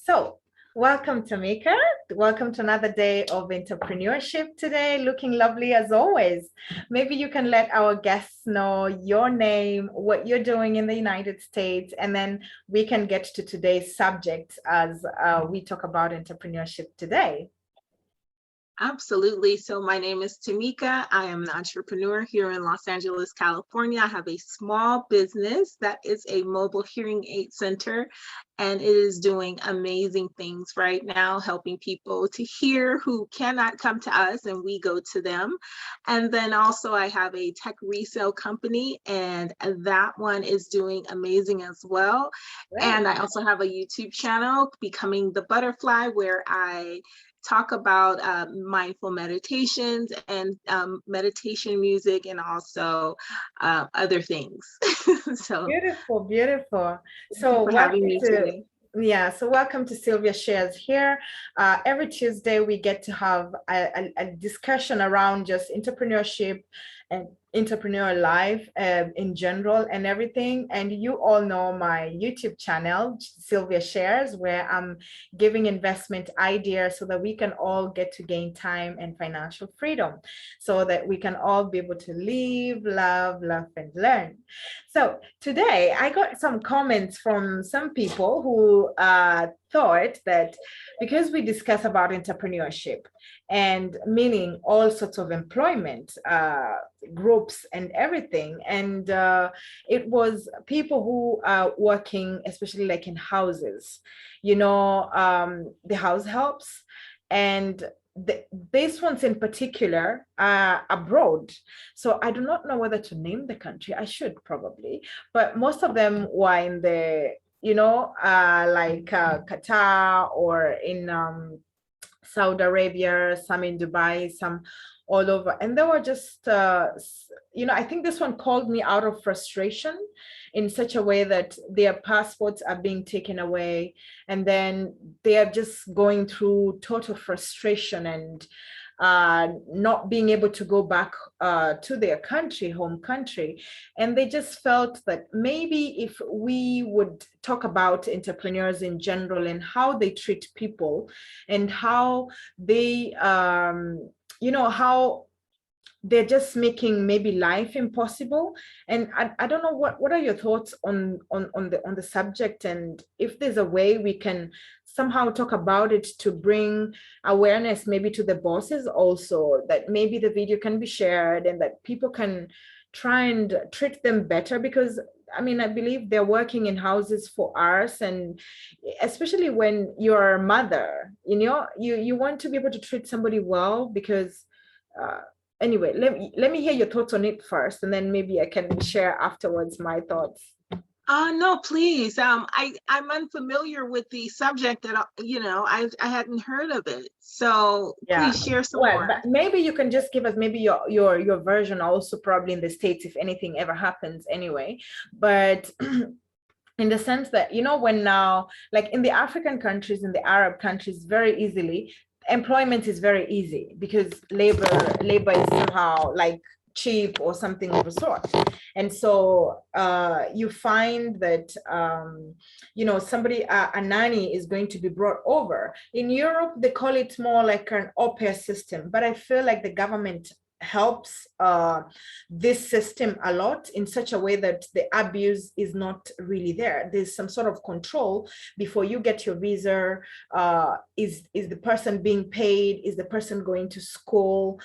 So, welcome, Tamika. Welcome to another day of entrepreneurship today. Looking lovely as always. Maybe you can let our guests know your name, what you're doing in the United States, and then we can get to today's subject as we talk about entrepreneurship today. Absolutely. So my name is Tamika. I am an entrepreneur here in Los Angeles, California. I have a small business that is a mobile hearing aid center, and it is doing amazing things right now, helping people to hear who cannot come to us and we go to them. And then also I have a tech resale company, and that one is doing amazing as well. Great. And I also have a YouTube channel, Becoming the Butterfly, where I talk about mindful meditations and meditation music, and also other things. So Beautiful, beautiful. thank you So for having welcome me to today. yeah, so welcome to Sylvia Shares here. Every Tuesday we get to have a discussion around just entrepreneurship and entrepreneur life in general and everything. And you all know my YouTube channel, Sylvia Shares, where I'm giving investment ideas so that we can all get to gain time and financial freedom, so that we can all be able to live, love, laugh, and learn. So today I got some comments from some people who thought that because we discuss about entrepreneurship and meaning all sorts of employment groups and everything, and it was people who are working, especially like in houses, the house helps, and these ones in particular are abroad. So I do not know whether to name the country. I should probably, but most of them were in the, Qatar or in Saudi Arabia, some in Dubai, some all over. And they were just, I think this one called me out of frustration in such a way that their passports are being taken away. And then they are just going through total frustration and not being able to go back to their country, home country. And they just felt that maybe if we would talk about entrepreneurs in general and how they treat people and how they, how they're just making maybe life impossible. And I don't know what are your thoughts on the subject, and if there's a way we can somehow talk about it to bring awareness maybe to the bosses also, that maybe the video can be shared and that people can try and treat them better, because I mean, I believe they're working in houses for hours, and especially when you're a mother, you want to be able to treat somebody well, because anyway, let me hear your thoughts on it first, and then maybe I can share afterwards my thoughts. No, please. I'm unfamiliar with the subject that I hadn't heard of it. So Yeah. please share some Well, more. but maybe you can just give us maybe your version also, probably in the States, if anything ever happens anyway. But in the sense that, when now, like in the African countries, in the Arab countries, very easily, employment is very easy because labor is somehow like cheap or something of the sort. And so you find that somebody, a nanny is going to be brought over. In Europe they call it more like an au pair system, but I feel like the government helps this system a lot in such a way that the abuse is not really there. There's some sort of control before you get your visa. Is the person being paid? Is the person going to school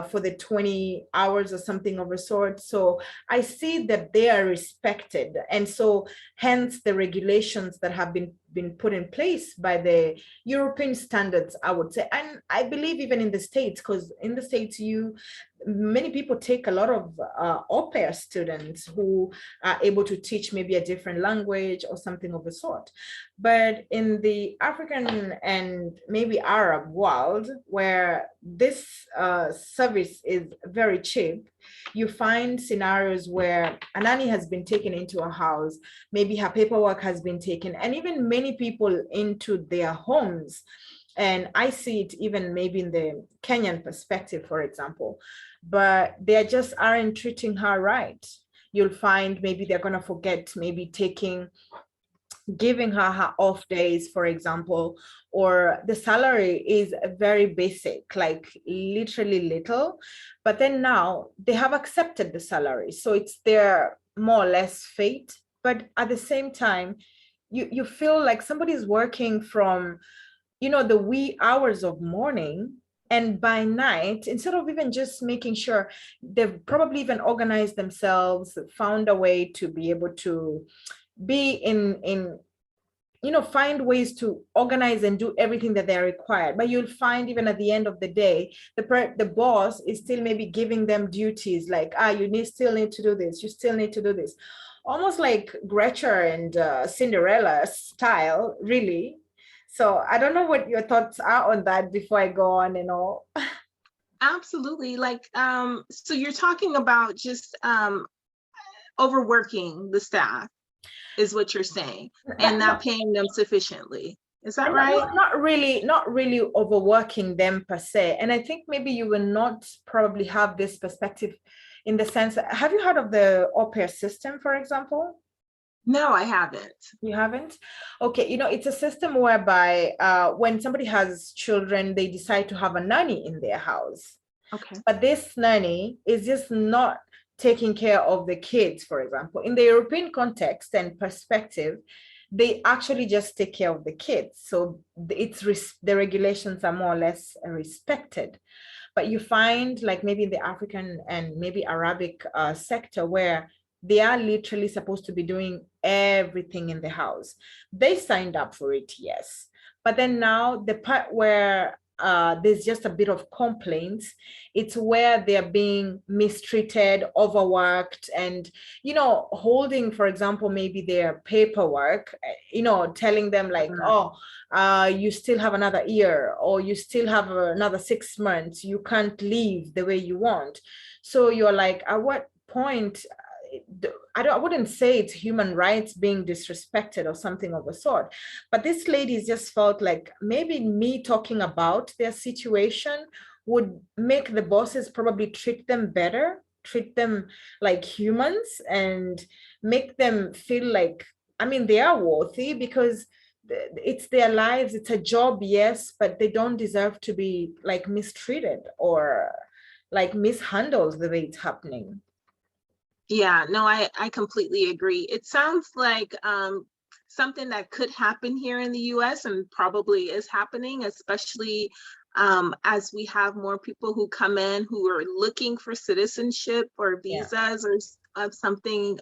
for the 20 hours or something of a sort? So I see that they are respected, and so hence the regulations that have been put in place by the European standards, I would say. And I believe even in the States, because in the States, many people take a lot of au pair students who are able to teach maybe a different language or something of the sort. But in the African and maybe Arab world, where this service is very cheap, you find scenarios where a nanny has been taken into a house, maybe her paperwork has been taken, and even many people into their homes. And I see it even maybe in the Kenyan perspective, for example, but they just aren't treating her right. You'll find maybe they're going to forget maybe taking giving her off days, for example, or the salary is very basic, like literally little. But then now they have accepted the salary. So it's their more or less fate. But at the same time, you feel like somebody's working from, the wee hours of morning, and by night, instead of even just making sure, they've probably even organized themselves, found a way to be able to be in find ways to organize and do everything that they're required. But you'll find even at the end of the day, the boss is still maybe giving them duties like, still need to do this, you still need to do this, almost like Gretchen and Cinderella style, really. So I don't know what your thoughts are on that before I go on and all. Absolutely. Like, so you're talking about just overworking the staff is what you're saying, and not paying them sufficiently. Is that right? Not really overworking them per se. And I think maybe you will not probably have this perspective in the sense that, have you heard of the au pair system, for example? No, I haven't. You haven't? Okay, it's a system whereby when somebody has children, they decide to have a nanny in their house. Okay. But this nanny is just not taking care of the kids, for example. In the European context and perspective, they actually just take care of the kids. So the regulations are more or less respected. But you find, like maybe in the African and maybe Arabic sector, where they are literally supposed to be doing everything in the house. They signed up for it, yes. But then now the part where there's just a bit of complaints, it's where they're being mistreated, overworked, and holding, for example, maybe their paperwork, telling them like, you still have another year, or you still have another 6 months, you can't leave the way you want. So you're like, at what point, I wouldn't say it's human rights being disrespected or something of the sort, but this ladies just felt like maybe me talking about their situation would make the bosses probably treat them better, treat them like humans, and make them feel like, they are worthy, because it's their lives, it's a job, yes, but they don't deserve to be like mistreated or like mishandled the way it's happening. Yeah, no, I completely agree. It sounds like something that could happen here in the US and probably is happening, especially as we have more people who come in who are looking for citizenship or visas or something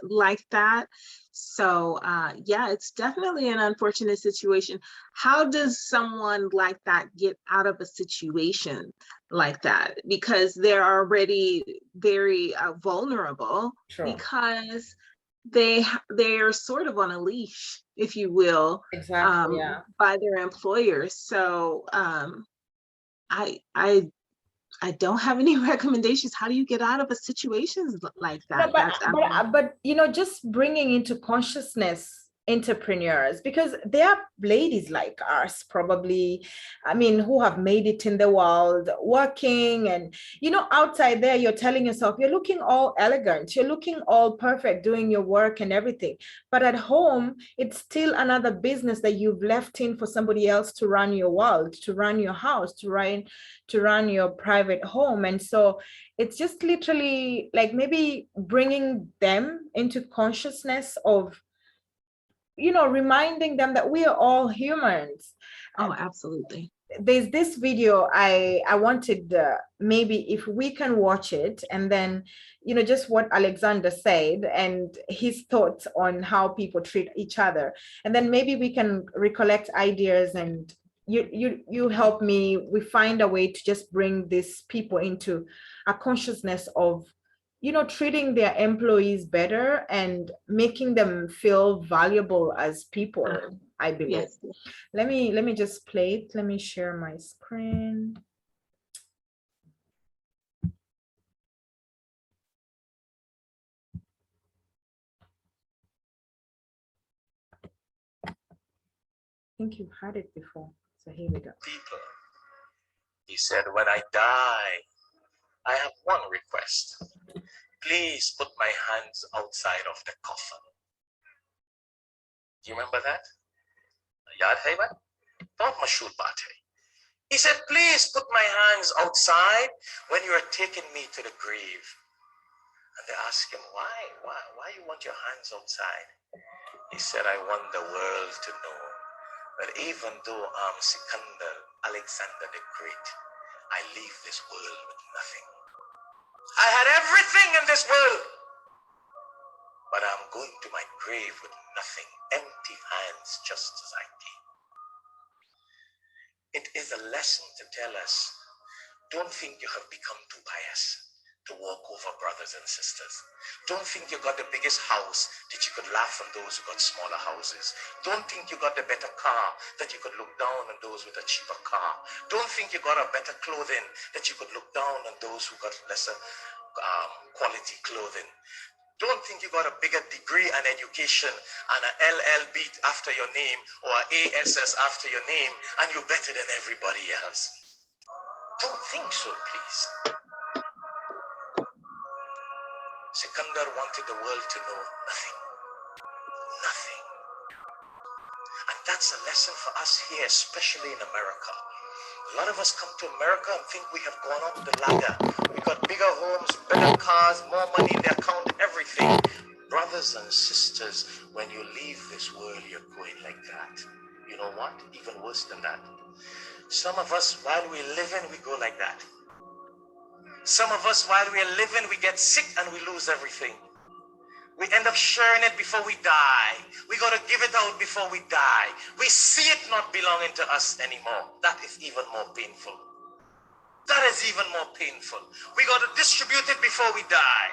like that. So yeah, it's definitely an unfortunate situation. How does someone like that get out of a situation like that? Because they're already very vulnerable. Sure. Because they're sort of on a leash, if you will, exactly, by their employers. So I don't have any recommendations. How do you get out of a situation like that? No, but just bringing into consciousness entrepreneurs, because there are ladies like us probably, who have made it in the world working, and outside there you're telling yourself you're looking all elegant, you're looking all perfect doing your work and everything, but at home it's still another business that you've left in for somebody else to run your world, to run your house, to run your private home. And so it's just literally like maybe bringing them into consciousness of reminding them that we are all humans. Oh, absolutely. There's this video I wanted, maybe if we can watch it, and then just what Alexander said and his thoughts on how people treat each other, and then maybe we can recollect ideas, and you help me, we find a way to just bring these people into a consciousness of treating their employees better and making them feel valuable as people, I believe. Yes. Let me just play it. Let me share my screen. I think you've had it before. So here we go. People. He said, when I die, I have one request. Please put my hands outside of the coffin. Do you remember that? Yaad hai bhai? Bahut mashhoor baat hai. He said, please put my hands outside when you are taking me to the grave. And they asked him, why you want your hands outside? He said, I want the world to know that even though I'm Sikandar, Alexander the Great, I leave this world with nothing. I had everything in this world, but I'm going to my grave with nothing, empty hands, just as I came. It is a lesson to tell us, don't think you have become too pious to walk over brothers and sisters. Don't think you got the biggest house that you could laugh on those who got smaller houses. Don't think you got the better car that you could look down on those with a cheaper car. Don't think you got a better clothing that you could look down on those who got lesser quality clothing. Don't think you got a bigger degree and education and an LLB after your name or an ASS after your name and you're better than everybody else. Don't think so, please. Sikandar wanted the world to know nothing. Nothing. And that's a lesson for us here, especially in America. A lot of us come to America and think we have gone up the ladder. We got bigger homes, better cars, more money in the account, everything. Brothers and sisters, when you leave this world, you're going like that. You know what? Even worse than that. Some of us, while we're living, we go like that. Some of us, while we're living, we get sick and we lose everything. We end up sharing it before we die. We got to give it out before we die. We see it not belonging to us anymore. That is even more painful. That is even more painful. We got to distribute it before we die.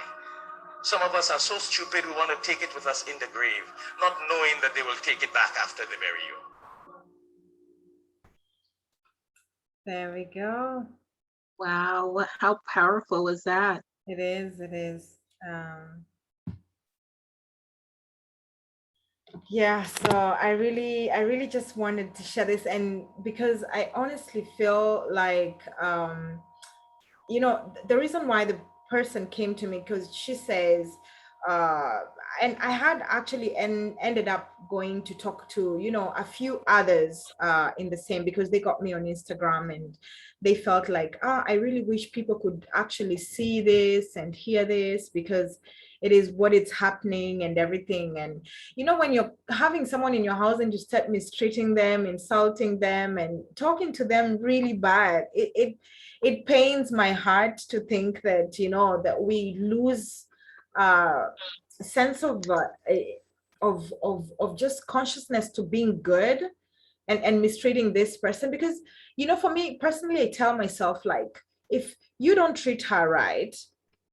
Some of us are so stupid we want to take it with us in the grave, not knowing that they will take it back after they bury you. There we go. Wow, how powerful was that? It is, it is. Yeah, so I really just wanted to share this, and because I honestly feel like the reason why the person came to me, because she says uh and I had actually ended up going to talk to a few others in the same, because they got me on Instagram, and they felt like, I really wish people could actually see this and hear this, because it is what is happening and everything. And when you're having someone in your house and you start mistreating them, insulting them, and talking to them really bad, it pains my heart to think that that we lose a sense of just consciousness to being good, and mistreating this person. Because for me personally, I tell myself, like, if you don't treat her right,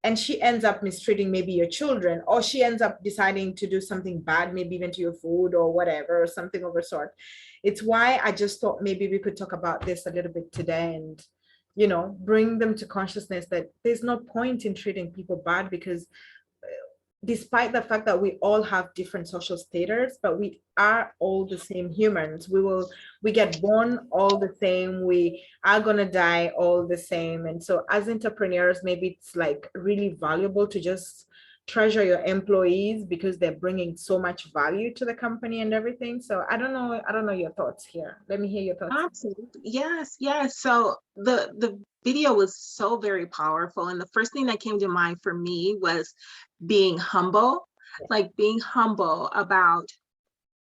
and she ends up mistreating maybe your children, or she ends up deciding to do something bad, maybe even to your food or whatever, or something of the sort. It's why I just thought maybe we could talk about this a little bit today, and bring them to consciousness that there's no point in treating people bad, because despite the fact that we all have different social status, but we are all the same humans. We get born all the same. We are gonna die all the same. And so as entrepreneurs, maybe it's like really valuable to just treasure your employees, because they're bringing so much value to the company and everything. So I don't know your thoughts here. Let me hear your thoughts. Absolutely. Yes, yes. So the video was so very powerful. And the first thing that came to mind for me was being humble, like being humble about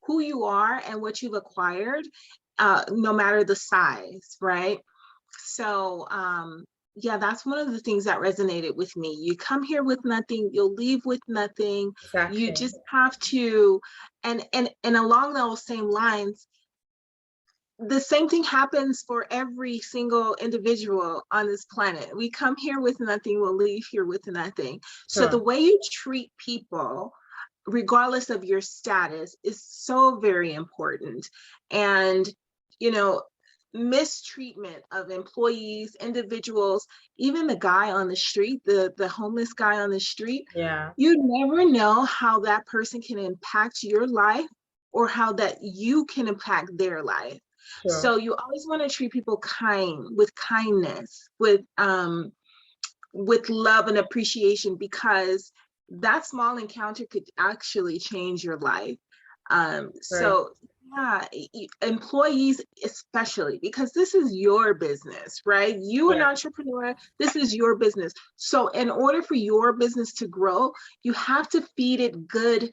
who you are and what you've acquired, no matter the size, right? So yeah, that's one of the things that resonated with me. You come here with nothing, you'll leave with nothing. Exactly. You just have to, and along those same lines, the same thing happens for every single individual on this planet. We come here with nothing, we'll leave here with nothing. So Sure. the way you treat people, regardless of your status, is so very important. And, mistreatment of employees, individuals, even the guy on the street, the homeless guy on the street, Yeah. you never know how that person can impact your life, or how that you can impact their life. Sure. So you always want to treat people with kindness, with love and appreciation, because that small encounter could actually change your life. Right. So yeah, employees especially, because this is your business, right? You an Yeah. entrepreneur, this is your business. So in order for your business to grow, you have to feed it good,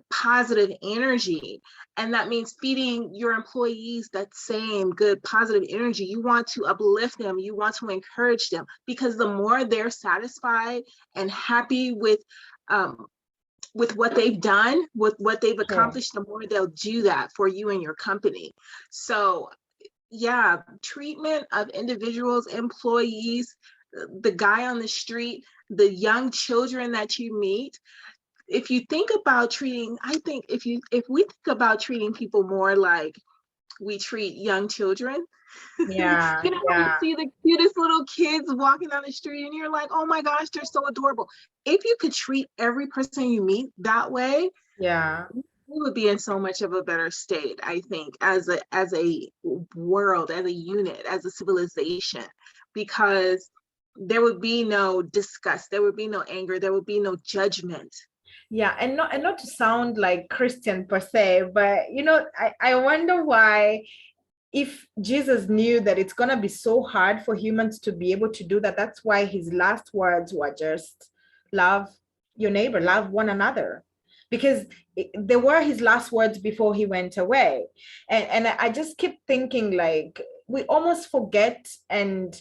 positive energy. And that means feeding your employees that same good, positive energy. You want to uplift them, you want to encourage them, because the more they're satisfied and happy with what they've done, with what they've Sure. accomplished, the more they'll do that for you and your company. So yeah, treatment of individuals, employees, the guy on the street, the young children that you meet. If you think about treating, I think if we think about treating people more like we treat young children, Yeah. you know, when you Yeah. see the cutest little kids walking down the street and you're like, oh my gosh, they're so adorable. If you could treat every person you meet that way, Yeah. we would be in so much of a better state, I think, as a world, as a unit, as a civilization, because there would be no disgust, there would be no anger, there would be no judgment. Yeah, and not to sound like Christian per se, but I wonder why, if Jesus knew that it's gonna be so hard for humans to be able to do that, that's why his last words were just love your neighbor, love one another. Because they were his last words before he went away. And I just keep thinking, like, we almost forget, and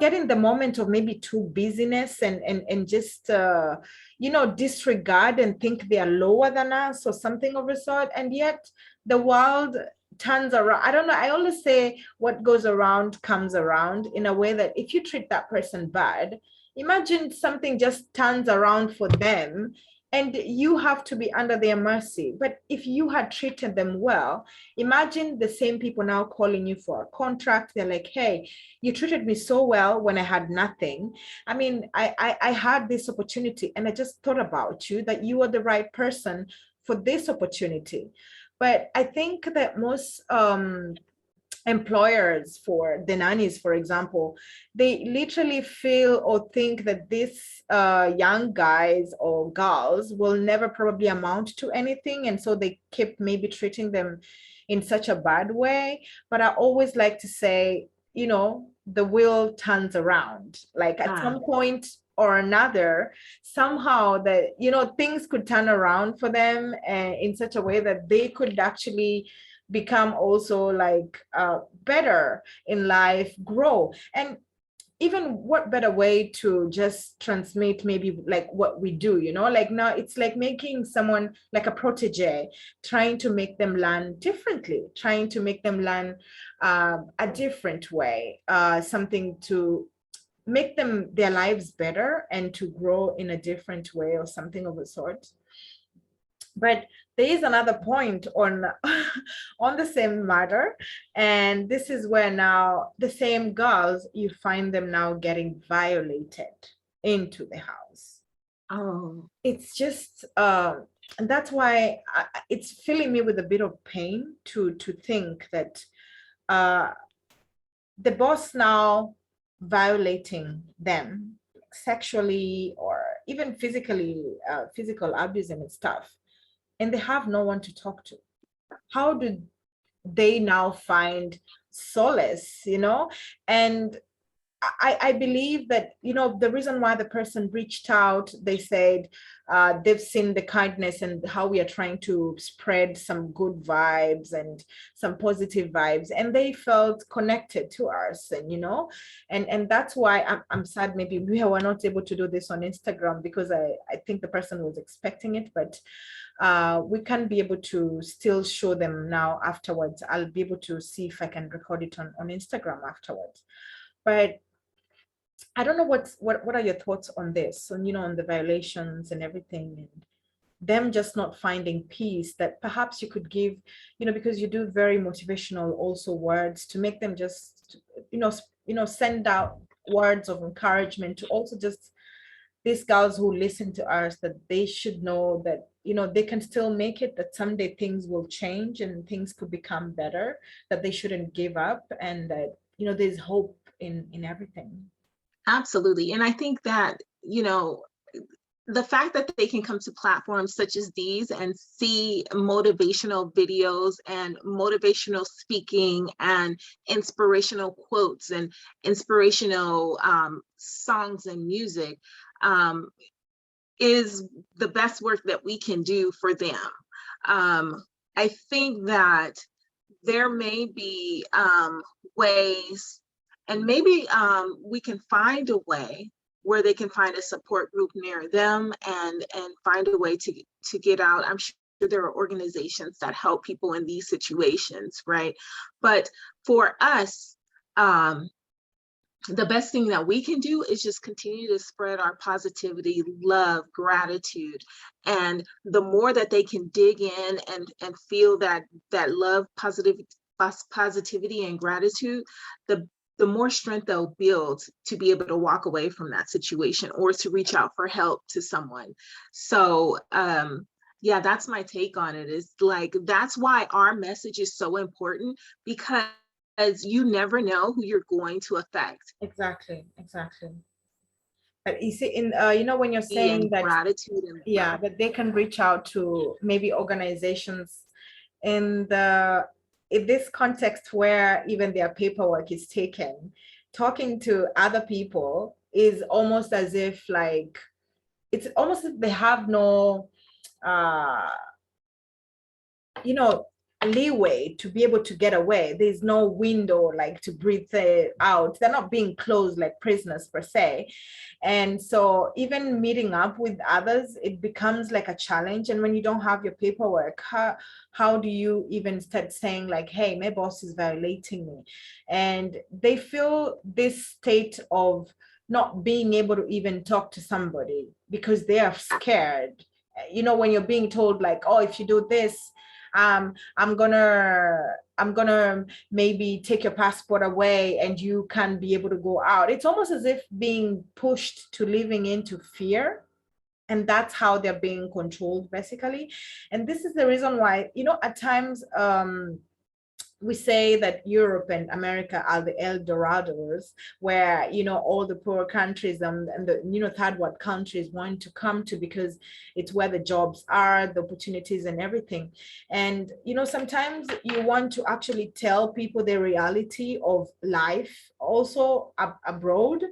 get in the moment of maybe too busyness, and just disregard and think they are lower than us or something of the sort. And yet the world turns around. I don't know. I always say what goes around comes around, in a way that if you treat that person bad, imagine something just turns around for them, and you have to be under their mercy. But if you had treated them well, imagine the same people now calling you for a contract. They're like, hey, you treated me so well when I had nothing. I mean, I had this opportunity, and I just thought about you, that you are the right person for this opportunity. But I think that most employers, for the nannies, for example, they literally feel or think that these young guys or girls will never probably amount to anything. And so they keep maybe treating them in such a bad way. But I always like to say, the wheel turns around. Like at Ah, some point or another, somehow that, things could turn around for them, in such a way that they could actually become also like better in life, grow. And even what better way to just transmit maybe like what we do, like now it's like making someone like a protege, trying to make them learn differently, trying to make them learn a different way, something to make them their lives better and to grow in a different way or something of the sort. But there is another point on on the same matter, and this is where now the same girls, you find them now getting violated into the house. oh, It's just and that's why it's filling me with a bit of pain to think that uh the boss now violating them sexually or even physically, physical abuse and stuff, and they have no one to talk to. How do they now find solace, and I believe that, the reason why the person reached out, they said they've seen the kindness and how we are trying to spread some good vibes and some positive vibes, and they felt connected to us, and and that's why I'm sad maybe we were not able to do this on Instagram, because I think the person was expecting it. But we can be able to still show them now afterwards. I'll be able to see if I can record it on Instagram afterwards. But I don't know what are your thoughts on this, on the violations and everything, and them just not finding peace, that perhaps you could give, because you do very motivational also words, to make them just, send out words of encouragement to also just these girls who listen to us, that they should know that, they can still make it, that someday things will change and things could become better, that they shouldn't give up, and that, there's hope in everything. absolutely. And I think that, the fact that they can come to platforms such as these and see motivational videos and motivational speaking and inspirational quotes and inspirational songs and music is the best work that we can do for them. I think that there may be ways, and maybe we can find a way where they can find a support group near them and find a way to get out. I'm sure there are organizations that help people in these situations, right? But for us, the best thing that we can do is just continue to spread our positivity, love, gratitude. And the more that they can dig in and feel that love, positivity and gratitude, the more strength they'll build to be able to walk away from that situation or to reach out for help to someone. So yeah, that's my take on it. Is like, that's why our message is so important, because you never know who you're going to affect. Exactly. But you see, in when you're saying that, gratitude and love. that they can reach out to maybe organizations in this context where even their paperwork is taken, talking to other people is almost as if, like, it's almost as if they have no uh leeway to be able to get away. There's no window, like, to breathe out. They're not being closed like prisoners per se. And so even meeting up with others, it becomes like a challenge. And when you don't have your paperwork, how do you even start saying, like, hey, my boss is violating me? And they feel this state of not being able to even talk to somebody because they are scared. When you're being told, like, oh, if you do this, I'm gonna maybe take your passport away and you can't be able to go out. It's almost as if being pushed to living into fear. And that's how they're being controlled, basically. And this is the reason why, at times, we say that Europe and America are the El Dorados, where all the poor countries and the third world countries want to come to, because it's where the jobs are, the opportunities and everything. And sometimes you want to actually tell people the reality of life also abroad,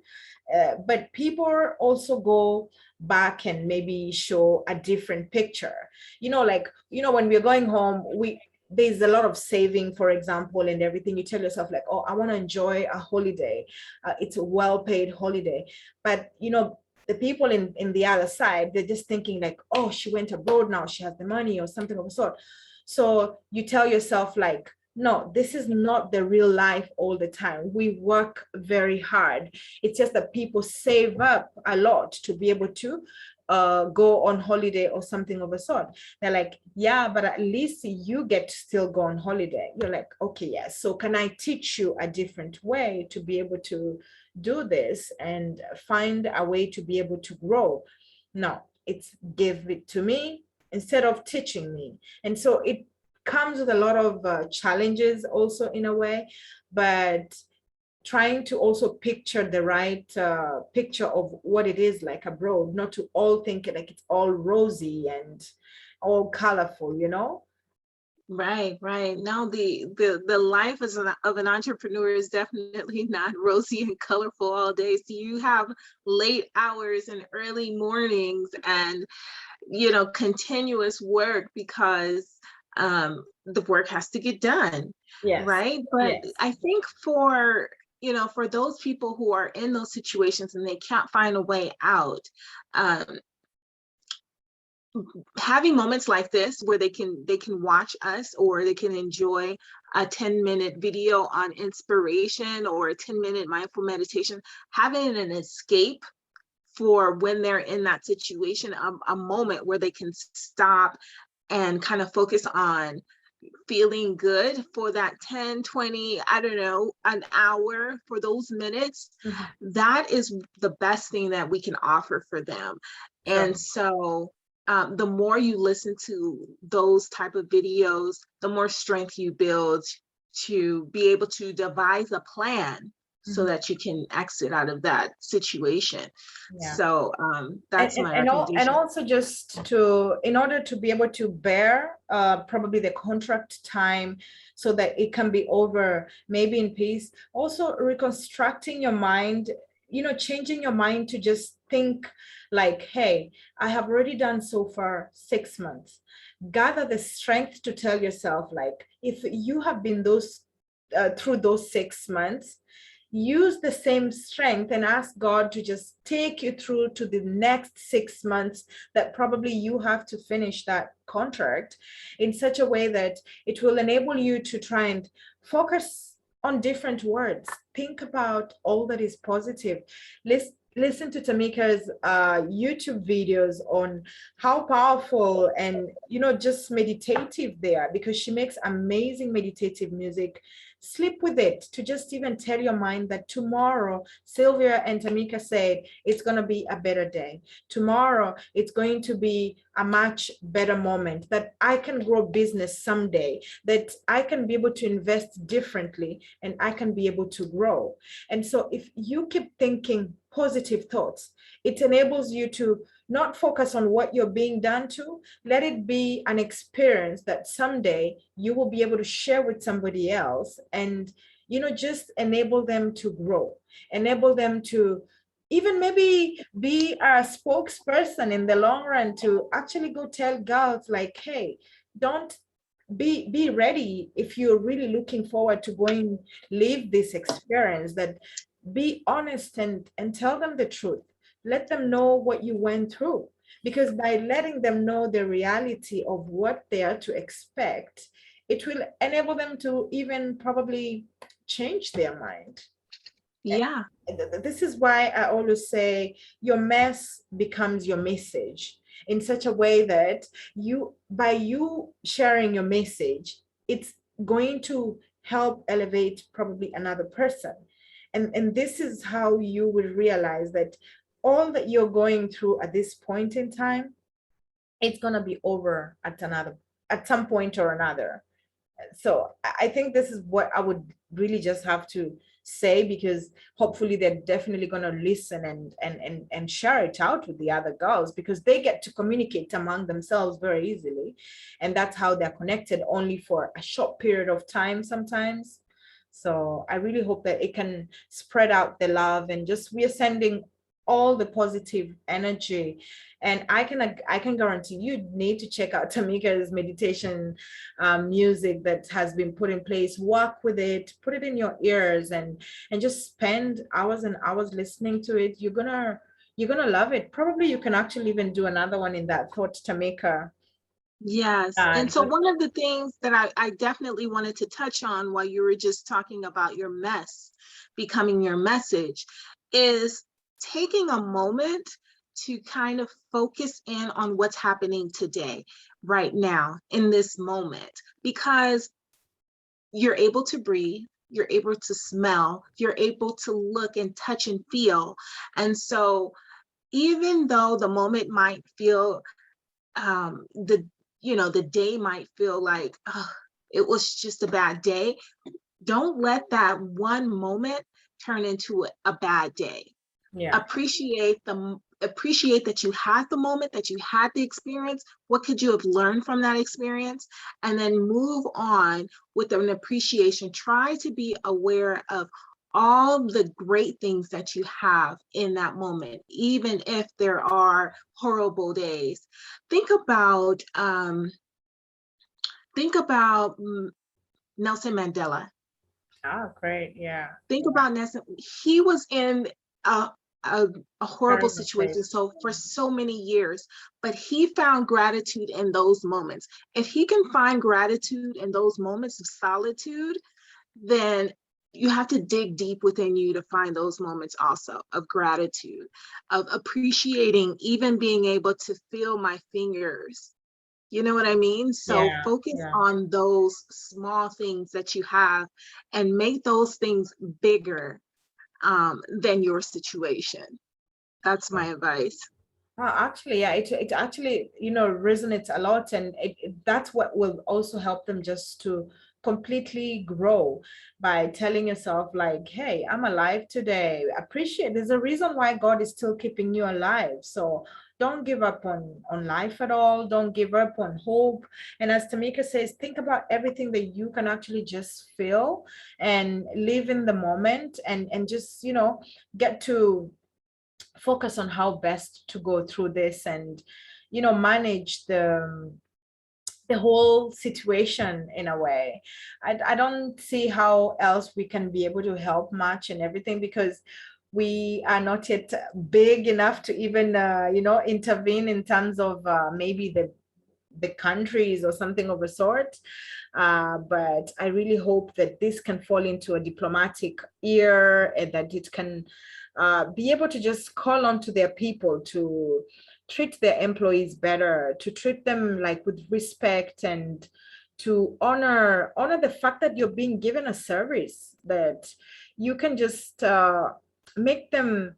but people also go back and maybe show a different picture. When we're going home, there's a lot of saving, for example, and everything. You tell yourself, like, oh, I want to enjoy a holiday. It's a well-paid holiday. But the people in the other side, they're just thinking, like, oh, she went abroad, now she has the money, or something of the sort. So you tell yourself, like, no, this is not the real life all the time. We work very hard. It's just that people save up a lot to be able to go on holiday or something of a sort. They're like, yeah, but at least you get to still go on holiday. You're like, okay, yes. So can I teach you a different way to be able to do this and find a way to be able to grow? No, it's give it to me instead of teaching me. And so it comes with a lot of challenges also, in a way, but trying to also picture the right picture of what it is like abroad, not to all think like it's all rosy and all colorful. Right. Now the life of an entrepreneur is definitely not rosy and colorful all day. So you have late hours and early mornings and continuous work, because the work has to get done. Yes. Right. But yes. I think for those people who are in those situations and they can't find a way out, having moments like this where they can watch us, or they can enjoy a 10-minute video on inspiration or a 10-minute mindful meditation, having an escape for when they're in that situation, a moment where they can stop and kind of focus on feeling good for that 10, 20, I don't know, an hour, for those minutes. Mm-hmm. That is the best thing that we can offer for them. Sure. And so the more you listen to those type of videos, the more strength you build to be able to devise a plan so that you can exit out of that situation. Yeah. So that's my recommendation. And also just to, in order to be able to bear probably the contract time so that it can be over maybe in peace, also reconstructing your mind, changing your mind to just think like, hey, I have already done so far 6 months. Gather the strength to tell yourself, like, if you have been through those 6 months, use the same strength and ask God to just take you through to the next 6 months that probably you have to finish that contract in such a way that it will enable you to try and focus on different words. Think about all that is positive. Listen to Tamika's YouTube videos on how powerful and just meditative they are, because she makes amazing meditative music. Sleep with it, to just even tell your mind that tomorrow, Sylvia and Tamika said, it's going to be a better day. Tomorrow, it's going to be a much better moment, that I can grow business someday, that I can be able to invest differently, and I can be able to grow. And so if you keep thinking positive thoughts, it enables you to not focus on what you're being done to. Let it be an experience that someday you will be able to share with somebody else, and just enable them to grow, enable them to even maybe be a spokesperson in the long run, to actually go tell girls like, hey, don't be ready. If you're really looking forward to going live this experience, that be honest and tell them the truth. Let them know what you went through, because by letting them know the reality of what they are to expect, it will enable them to even probably change their mind. Yeah. This is why I always say your mess becomes your message, in such a way that by you sharing your message, it's going to help elevate probably another person. And this is how you will realize that all that you're going through at this point in time, it's going to be over at some point or another. So I think this is what I would really just have to say, because hopefully they're definitely going to listen and share it out with the other girls, because they get to communicate among themselves very easily, and that's how they're connected, only for a short period of time sometimes. So I really hope that it can spread out the love, and just we are sending all the positive energy. And I can guarantee you need to check out Tamika's meditation music that has been put in place. Work with it, put it in your ears, and just spend hours and hours listening to it. You're gonna love it. Probably you can actually even do another one in that thought, Tamika. Yes. And so one of the things that I definitely wanted to touch on while you were just talking about your mess becoming your message is taking a moment to kind of focus in on what's happening today, right now, in this moment, because you're able to breathe, you're able to smell, you're able to look and touch and feel. And so even though the moment might feel the day might feel like, oh, it was just a bad day, don't let that one moment turn into a bad day. Yeah. Appreciate that you had the moment, that you had the experience. What could you have learned from that experience? And then move on with an appreciation. Try to be aware of all the great things that you have in that moment, even if there are horrible days. Think about Nelson Mandela. Oh, great. Yeah. Think about Nelson. He was in a horrible situation for so many years, but he found gratitude in those moments. If he can find gratitude in those moments of solitude, then you have to dig deep within you to find those moments also of gratitude, of appreciating even being able to feel my fingers. You know what I mean? So focus on those small things that you have and make those things bigger than your situation. That's my advice. Actually, yeah, it actually, resonates a lot, and that's what will also help them just to completely grow by telling yourself like, hey, I'm alive today. Appreciate, there's a reason why God is still keeping you alive. So don't give up on life at all. Don't give up on hope. And as Tamika says, think about everything that you can actually just feel and live in the moment, and just, get to focus on how best to go through this, and manage the whole situation in a way. I don't see how else we can be able to help much and everything, because we are not yet big enough to even intervene in terms of maybe the countries or something of a sort. But I really hope that this can fall into a diplomatic ear, and that it can be able to just call on to their people to treat their employees better, to treat them like with respect, and to honor the fact that you're being given a service, that you can just make them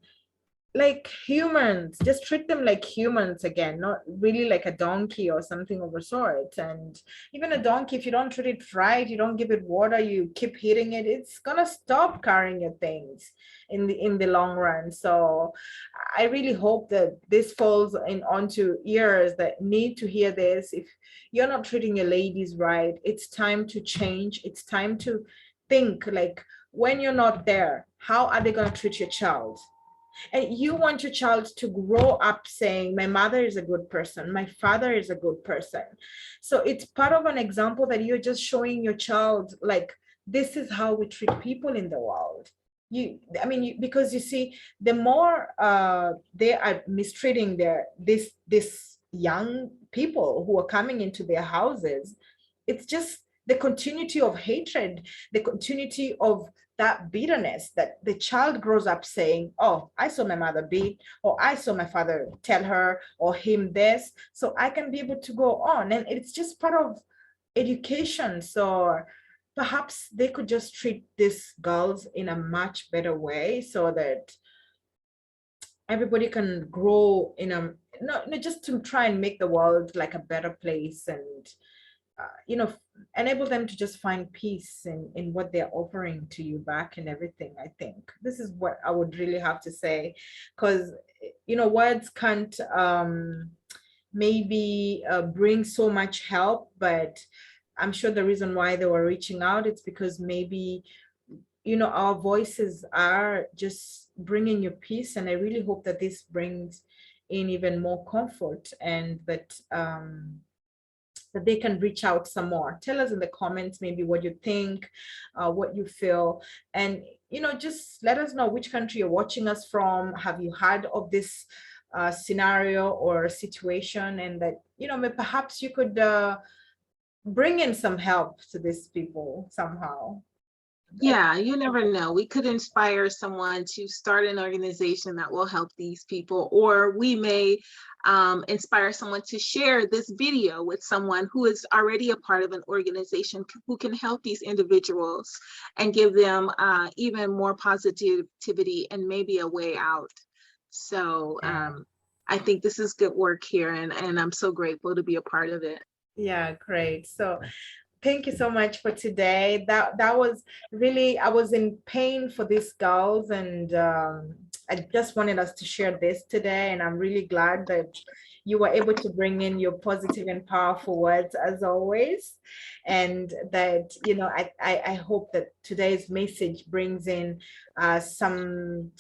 like humans, just treat them like humans again, not really like a donkey or something of a sort. And even a donkey, if you don't treat it right, you don't give it water, you keep hitting it, it's gonna stop carrying your things in the long run. So I really hope that this falls in onto ears that need to hear this. If you're not treating your ladies right, it's time to change. It's time to think like, when you're not there, how are they going to treat your child? And you want your child to grow up saying, my mother is a good person, my father is a good person. So it's part of an example that you're just showing your child, like, this is how we treat people in the world. Because you see, the more they are mistreating this young people who are coming into their houses, it's just the continuity of hatred, the continuity of that bitterness, that the child grows up saying, oh, I saw my mother beat, or I saw my father tell her or him this, so I can be able to go on. And it's just part of education. So perhaps they could just treat these girls in a much better way, so that everybody can grow in a, not just to try and make the world like a better place, and enable them to just find peace in what they're offering to you back and everything. I think this is what I would really have to say, because words can't maybe bring so much help, but I'm sure the reason why they were reaching out, it's because maybe our voices are just bringing you peace. And I really hope that this brings in even more comfort, and that they can reach out some more. Tell us in the comments maybe what you think, what you feel, and just let us know which country you're watching us from. Have you heard of this scenario or situation, and that perhaps you could bring in some help to these people somehow. Yeah, you never know. We could inspire someone to start an organization that will help these people, or we may inspire someone to share this video with someone who is already a part of an organization who can help these individuals and give them even more positivity and maybe a way out. So I think this is good work here, and I'm so grateful to be a part of it. Yeah, great. So thank you so much for today. That was really, I was in pain for these girls, and I just wanted us to share this today. And I'm really glad that you were able to bring in your positive and powerful words as always. And that, I hope that today's message brings in some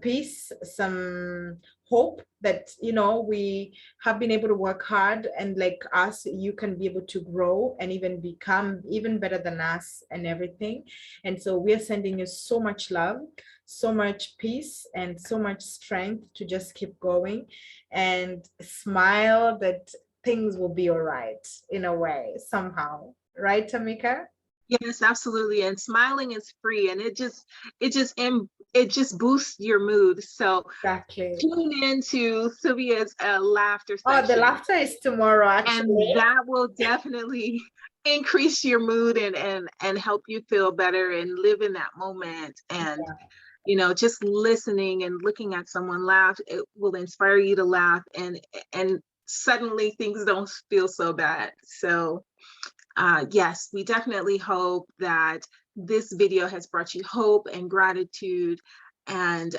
peace, some hope that we have been able to work hard, and like us, you can be able to grow and even become even better than us and everything. And so we are sending you so much love, so much peace, and so much strength to just keep going and smile that things will be all right in a way somehow, right, Tamika? Yes, absolutely. And smiling is free, and it just boosts your mood. So Exactly. tune into Sylvia's laughter Oh, the session, laughter is tomorrow, and actually. that will definitely increase your mood and help you feel better and live in that moment. And You know, just listening and looking at someone laugh, it will inspire you to laugh, and suddenly things don't feel so bad. So yes, we definitely hope that this video has brought you hope and gratitude, and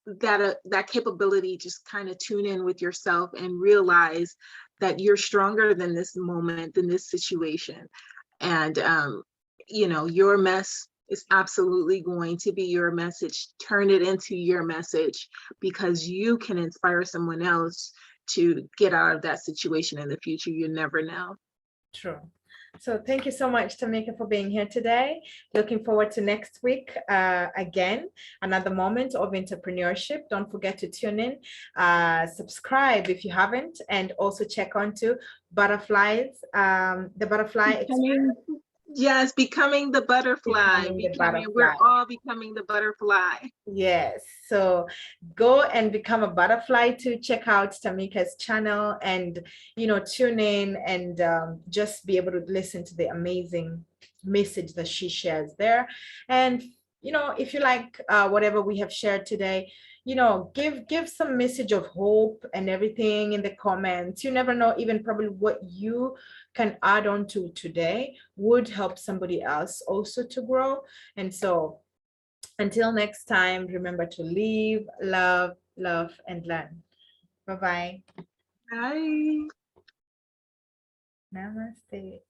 that capability, just kind of tune in with yourself and realize that you're stronger than this moment, than this situation. And you know, your mess is absolutely going to be your message. Turn it into your message, because you can inspire someone else to get out of that situation in the future. You never know. True. So thank you so much, Tamika, for being here today. Looking forward to next week. Again, another moment of entrepreneurship. Don't forget to tune in, subscribe if you haven't, and also check on to Butterflies, the Butterfly Experience. Yes, becoming the butterfly. Becoming the We're butterfly. all becoming the butterfly. Yes. So go and become a butterfly to check out Tamika's channel, and, tune in and just be able to listen to the amazing message that she shares there. And, if you like whatever we have shared today, give some message of hope and everything in the comments. You never know, even probably what you can add on to today would help somebody else also to grow. And so until next time, remember to live, love, and learn. Bye-bye. Bye. Namaste.